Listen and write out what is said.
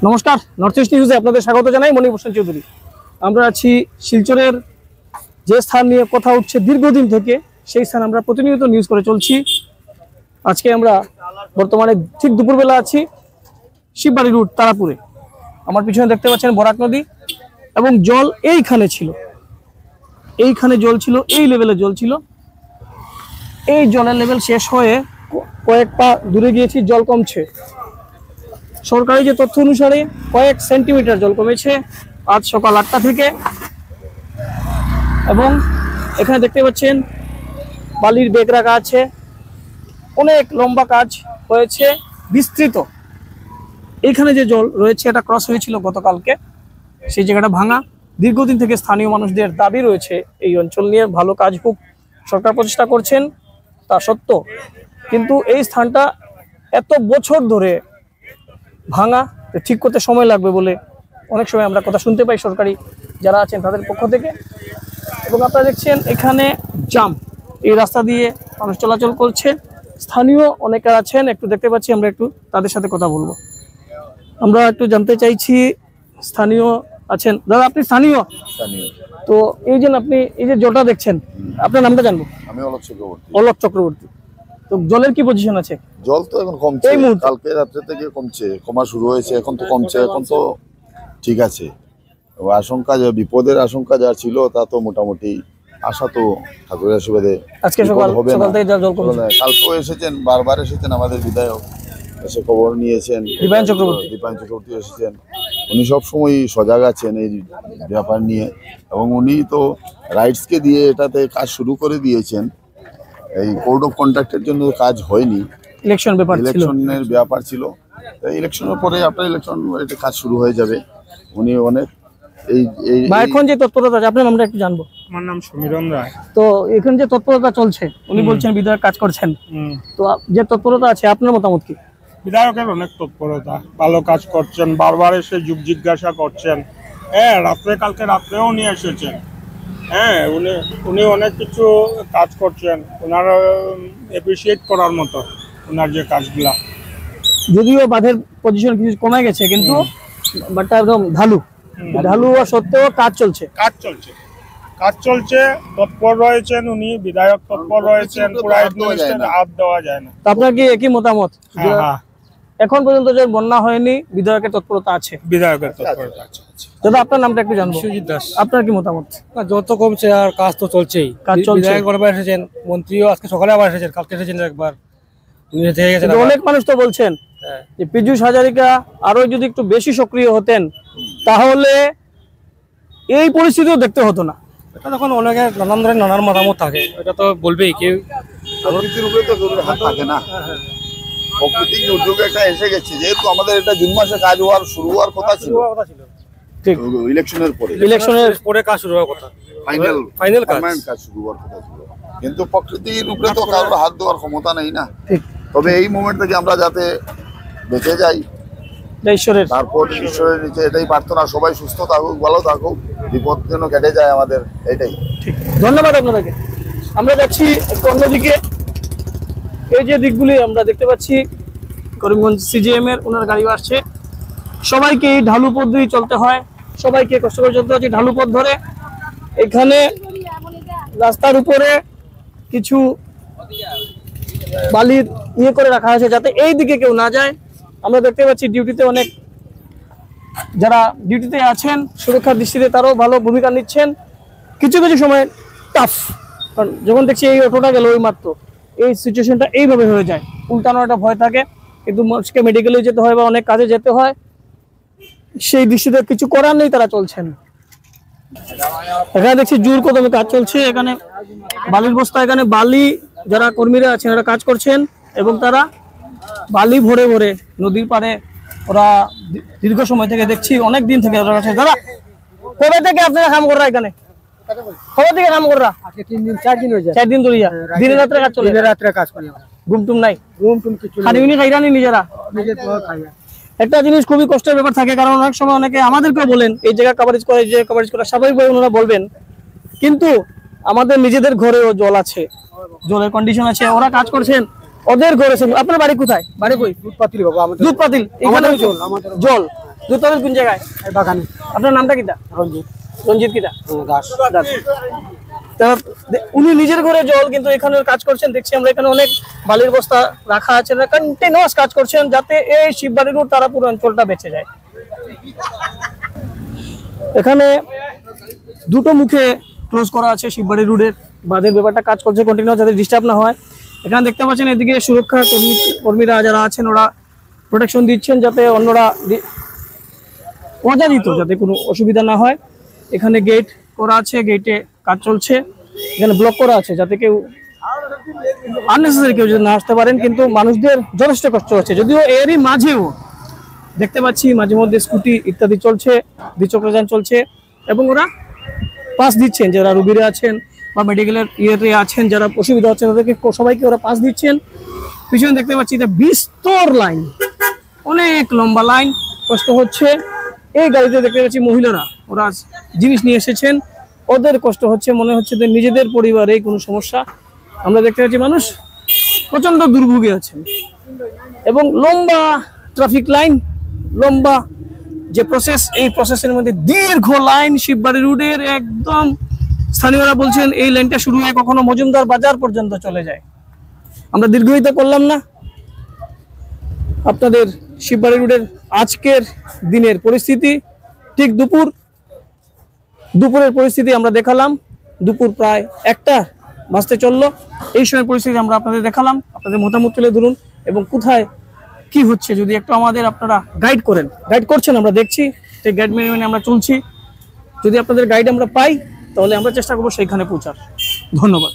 নমস্কার, north east নিউজে আপনাদের স্বাগত জানাই। মনির হোসেন চৌধুরী। আমরা আছি শিলচরের যে স্থান নিয়ে কথা উঠছে দীর্ঘদিন থেকে, সেই স্থান আমরা প্রতিনিয়ত নিউজ করে চলছি। আজকে আমরা বর্তমানে ঠিক দুপুরবেলা আছি শিববাড়ি রুট তারাপুরে। আমার পিছনে দেখতে পাচ্ছেন বরাক নদী এবং জল এইখানে ছিল, এইখানে জল ছিল, এই লেভেলে জল ছিল। এই জলের লেভেল শেষ হয়ে কয়েক পা দূরে গিয়েছি, জল কমছে। সরকারি যে তথ্য অনুসারে কয়েক সেন্টিমিটার জল কমেছে আজ সকাল 8টা থেকে। এবং এখানে দেখতে পাচ্ছেন বালির বেগ রাখা আছে, অনেক লম্বা কাজ হয়েছে, বিস্তৃত। এখানে যে জল রয়েছে এটা ক্রস হয়েছিল গতকালকে, সেই জায়গাটা ভাঙা। দীর্ঘদিন থেকে স্থানীয় মানুষদের দাবি রয়েছে এই অঞ্চল নিয়ে ভালো কাজ হোক, সরকার প্রচেষ্টা করছেন তা সত্য, কিন্তু এই স্থানটা এত বছর ধরে ভাঙা, ঠিক করতে সময় লাগবে বলে অনেক সময় আমরা কথা শুনতে পাই সরকারি যারা আছেন তাদের পক্ষ থেকে। এবং আপনারা দেখছেন এখানে জাম, এই রাস্তা দিয়ে মানুষ চলাচল করছে, স্থানীয় অনেকে আছেন, একটু দেখতে পাচ্ছি, আমরা একটু তাদের সাথে কথা বলবো। আমরা একটু জানতে চাইছি, স্থানীয় আছেন দাদা, আপনি স্থানীয়? তো এই যে আপনি এই যে জলটা দেখছেন, আপনার নামটা জানবো? আমি অলোক চক্রবর্তী। অলোক চক্রবর্তী। তো জলের কি পজিশন আছে? জল তো এখন কমছে, কালকে রাত্রে থেকে কমছে, কমা শুরু হয়েছে, এখন তো কমছে, এখন তো ঠিক আছে। আশঙ্কা, যে বিপদের আশঙ্কা যা ছিল তা তো মোটামুটি আশা তো ঠাকুরের আশীর্বাদে আজকে সকাল থেকে জল কমছে। কালকেও এসেছেন, বারবার এসেছেন আমাদের বিধায়ক, এসে খবর নিয়েছেন। দীপায়ন চক্রবর্তী এসেছেন, উনি সবসময় সজাগ আছেন এই ব্যাপার নিয়ে, এবং উনি তো রাইটসকে দিয়ে এটাতে কাজ শুরু করে দিয়েছেন। এই কোড অফ কন্ডাক্টের জন্য কাজ হয়নি, ইলেকশনের ব্যাপার ছিল। ইলেকশনের পরে আপনার ইলেকশন এটা কাজ শুরু হয়ে যাবে। উনি অনেক এখন যে তৎপরতা, আপনার নামটা একটু জানবো? আমার নাম সমীরণ রায়। তো এখন যে তৎপরতা চলছে, উনি বলছেন বিধায়ক কাজ করছেন, তো যে তৎপরতা আছে আপনার মতামত কি? বিধায়কের অনেক তৎপরতা, ভালো কাজ করছেন, বারবার এসে যুগ জিজ্ঞাসা করছেন। হ্যাঁ, কালকে রাত্রেও নিয়ে এসেছেন। হ্যাঁ, উনি অনেক কিছু কাজ করছেন, ওনার অ্যাপ্রিসিয়েট করার মতো ওনার যে কাজগুলা। যদিও বাঁধের পজিশন কিছু কমে গেছে, কিন্তু বাটটা একদম ঢালু হওয়া সত্ত্বেও কাজ চলছে, তৎপর রয়েছেন উনি, বিধায়ক তৎপর রয়েছেন, পুরো হাত দেওয়া যায় না। আপনার কি একই মতামত? হ্যাঁ, এখন পর্যন্ত যে বন্যা হয়নি, বিধায়কের তৎপরতা আছে? বিধায়কের তৎপরতা আছে। দাদা, আপনার নামটা একটু জানবো? সুজিত দাস। আপনার কি মতামত? যত কমছে আর কাজ তো চলছেই, কাজ চলছে। বিধায়ক বারবার এসেছেন, মন্ত্রীও আজকে সকালে আবার এসেছেন, কালকে এসেছেন একবার। অনেক মানুষ তো বলছেন যে পীযূষ হাজারিকা আরো যদি একটু বেশি সক্রিয় হতেন তাহলে এই পরিস্থিতিও দেখতে হতো না। এটা তখন অনেকে নানান ধরনের নানান মতামত থাকে, এটা তো বলবেই কেউ। প্রকৃতির উপরে তো হাত থাকে না, প্রকৃতির দুর্যোগ একটা এসে গেছে। যেহেতু আমাদের এটা জুন মাসে কাজ শুরু হওয়ার কথা ছিল, ঠিক ইলেকশনের পরে কাজ শুরু হওয়ার কথা, ফাইনাল কাজ শুরু হওয়ার কথা ছিল, কিন্তু প্রকৃতির উপরে তো কারোর হাত দেওয়ার ক্ষমতা নেই না। তবে এই মোমেন্ট থেকে আমরা যাতে বেঁচে যাই, তারপর ঈশ্বরের নিচে এটাই প্রার্থনা, সবাই সুস্থ থাকুক, ভালো থাকুক, বিপদ যেন কেটে যায় আমাদের, এটাই। ধন্যবাদ আপনাদেরকে। আমরা যাচ্ছি অন্যদিকে। এই যে দিকগুলি আমরা দেখতে পাচ্ছি, করিমগঞ্জ সিজিএম এর ওনার গাড়ি আসছে। সবাইকে এই ঢালু পথ দিয়ে চলতে হয়, সবাইকে কষ্ট করে চলতে হচ্ছে ঢালু পথ ধরে। এখানে রাস্তার উপরে কিছু বালির করে রাখা হয়েছে যাতে এই দিকে কেউ না যায়। আমরা দেখতে পাচ্ছি ডিউটিতে অনেক যারা ডিউটিতে আছেন সুরক্ষার দৃষ্টিতে তারাও ভালো ভূমিকা নিচ্ছেন। কিছু সময় টাফ, কারণ যখন দেখছি এই অটোটা গেল ওই মাত্র, এই সিচুয়েশনটা এইভাবে হয়ে যায়, উল্টানোর একটা ভয় থাকে, কিন্তু মানুষকে মেডিকেলে যেতে হয় বা অনেক কাজে যেতে হয়, সেই দৃষ্টিতে কিছু করার নেই, তারা চলছেন। এখানে দেখছি জোর কদমে কাজ চলছে, এখানে বালির বস্তা, এখানে বালি যারা কর্মীরা আছেন এরা কাজ করছেন, এবং তারা বালি ভরে ভরে নদীর পাড়ে ওরা দীর্ঘ সময় থেকে দেখছি, অনেক দিন থেকে ওরা আছে। দাদা, কবে থেকে আপনারা কাম করা? এখানে কবে থেকে কাম করা? 3 দিন 4 দিন হয়ে যায়। 4 দিন ধরে দিনে রাত্রে কাজ চলে? দিনে রাত্রে কাজ করি, ঘুমটুম নাই? ঘুমটুম কিছু খানিউনি খাইরানি নিজেরা? নিজের তো খাই। একটা জিনিস খুবই কষ্টের ব্যাপার থাকে, কারণ অনেক সময় অনেকে আমাদেরকেও বলেন এই জায়গা কভারেজ করে, এই জায়গা কভারেজ করে, স্বাভাবিকভাবে ওনারা বলবেন, কিন্তু আমাদের নিজেদের ঘরেও জল আছে, জলের কন্ডিশন আছে, ওরা কাজ করছেন, ওদের ঘরে আপনার বাড়ি কোথায়? বাড়ি কই? দুধ পাতিল বাবা আমাদের দুধ পাতিল এখানে জল, আমাদের জল দুধ পাতিল কোন জায়গায়? বাগানে আপনার নামটা কিটা? রঞ্জিত রঞ্জিত কিটা? দাস। তা উনি নিজের ঘরে জল, কিন্তু এখানে কাজ করছেন দেখছি আমরা। এখানে অনেক বালির বস্তা রাখা আছে, কন্টিনিউয়াস কাজ করছেন যাতে এই শিববাড়ি রোড তারাপুর অঞ্চলটা বেঁচে যায়। এখানে দুটো মুখে ক্লোজ করা আছে শিববাড়ি রোডের বাঁধের ব্যাপারটা কাজ করছে কন্টিনিউয়াস, যাতে ডিস্টার্ব না হয়। এখানে দেখতে পাচ্ছেন এদিকে সুরক্ষা কর্মীরা যারা আছেন ওরা প্রোটেকশন দিচ্ছেন যাতে অন্যরা অজানিত যাতে কোনো অসুবিধা না হয়। এখানে গেট করা আছে, গেটে কাজ চলছে। এখানে ব্লক করা আছে যাতে কেউ আননেসেসারি কেউ যদি না আসতে পারেন, কিন্তু মানুষদের যথেষ্ট কষ্ট হচ্ছে। যদিও এরই মাঝেও দেখতে পাচ্ছি মাঝে মধ্যে স্কুটি ইত্যাদি চলছে, দ্বিচক্রযান চলছে, এবং ওরা পাস দিচ্ছেন যারা রুগীরা আছেন বা মেডিকেলের ইয়েতে আছেন, যারা অসুবিধা হচ্ছে তাদেরকে সবাইকে ওরা পাস দিচ্ছেন। পিছনে দেখতে পাচ্ছি এটা বিস্তর লাইন, অনেক লম্বা লাইন, কষ্ট হচ্ছে। এই গাড়িতে দেখতে পাচ্ছি মহিলারা, ওরা জিনিস নিয়ে এসেছেন, ওদের কষ্ট হচ্ছে, মনে হচ্ছে যে নিজেদের পরিবারে কোনো সমস্যা। আমরা দেখতে পাচ্ছি মানুষ প্রচন্ড দুর্ভোগে আছেন, এবং লম্বা ট্রাফিক লাইন, লম্বা যে প্রসেস, এই প্রসেসের মধ্যে দীর্ঘ লাইন শিববাড়ি রোডের। একদম স্থানীয়রা বলছেন এই লাইনটা শুরু হয়ে কখনো মজুমদার বাজার পর্যন্ত চলে যায়। আমরা দীর্ঘায়িত করলাম না, আপনাদের শিববাড়ি রোডের আজকের দিনের পরিস্থিতি ঠিক দুপুরের পরিস্থিতি আমরা দেখালাম। দুপুর প্রায় 1টা বাজতে চললো, এই সময় পরিস্থিতি আমরা আপনাদের দেখালাম। আপনাদের মতামত তুলে ধরুন এবং কোথায় কি হচ্ছে যদি একটু আমাদের আপনারা গাইড করেন। গাইড করছেন আমরা দেখছি, সেই গাইড মেনে আমরা চলছি। যদি আপনাদের গাইড আমরা পাই তাহলে আমরা চেষ্টা করবো সেইখানে পৌঁছার। ধন্যবাদ।